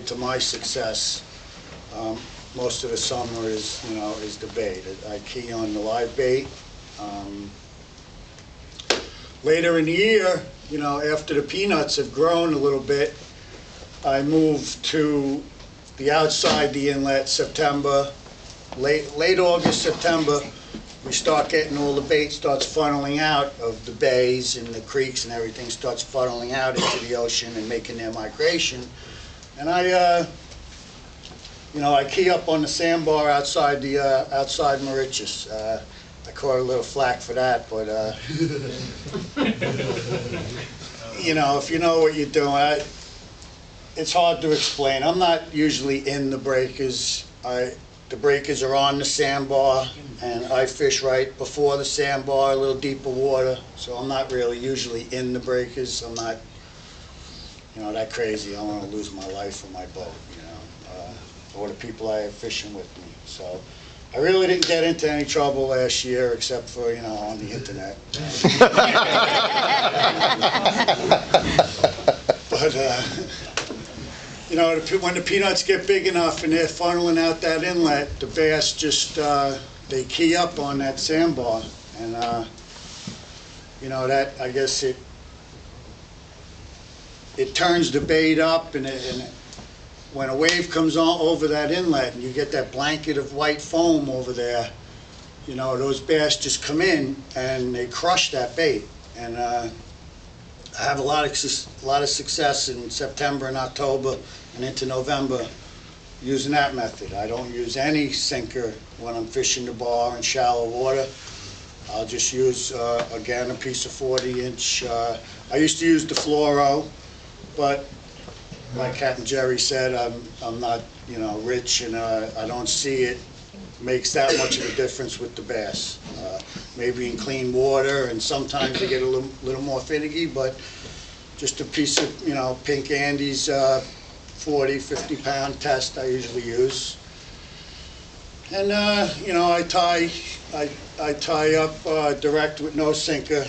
to my success, most of the summer is, is the bait. I key on the live bait. Later in the year, after the peanuts have grown a little bit, I move to the outside the inlet. September, late August, September, we start getting all the bait starts funneling out of the bays and the creeks, and everything starts funneling out into the ocean and making their migration. And I key up on the sandbar outside Mauritius. I caught a little flack for that, but if you know what you're doing, it's hard to explain. I'm not usually in the breakers. The breakers are on the sandbar, and I fish right before the sandbar, a little deeper water. So I'm not really usually in the breakers. I'm not, that crazy. I don't want to lose my life or my boat, or the people I have fishing with me. So I really didn't get into any trouble last year, except for, on the internet. But, when the peanuts get big enough and they're funneling out that inlet, the bass just, they key up on that sandbar. And, that, I guess it turns the bait up, and when a wave comes on over that inlet and you get that blanket of white foam over there, those bass just come in and they crush that bait. And I have a lot of success in September and October and into November using that method. I don't use any sinker when I'm fishing the bar in shallow water. I'll just use, again, a piece of 40-inch. I used to use the fluoro, but like Captain Jerry said, I'm not, rich, and I don't see it makes that much of a difference with the bass. Maybe in clean water, and sometimes they get a little more finicky, but just a piece of, Pink Andy's 40, 50-pound test I usually use. And, I tie up direct with no sinker,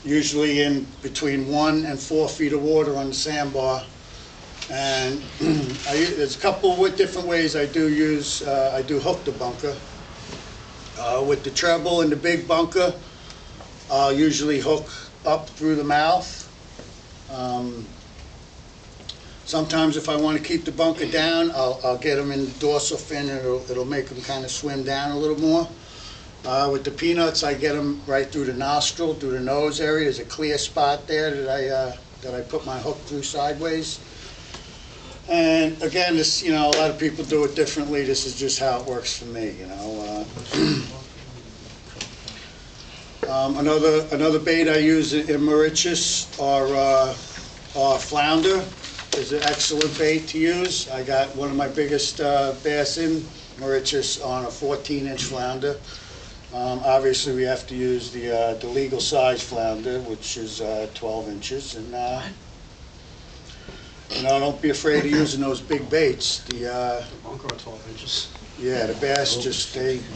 usually in between 1 and 4 feet of water on the sandbar. And there's a couple of different ways I do use. I do hook the bunker. With the treble and the big bunker, I'll usually hook up through the mouth. Sometimes if I want to keep the bunker down, I'll get them in the dorsal fin, and it'll make them kind of swim down a little more. With the peanuts, I get them right through the nostril, through the nose area. There's a clear spot there that I put my hook through sideways. And again, this, a lot of people do it differently. This is just how it works for me, Another bait I use in Mauritius are flounder. Is an excellent bait to use. I got one of my biggest bass in Mauritius on a 14-inch flounder. Obviously, we have to use the legal size flounder, which is 12 inches. And don't be afraid of using those big baits. The bunker on 12 inches. Yeah, the bass just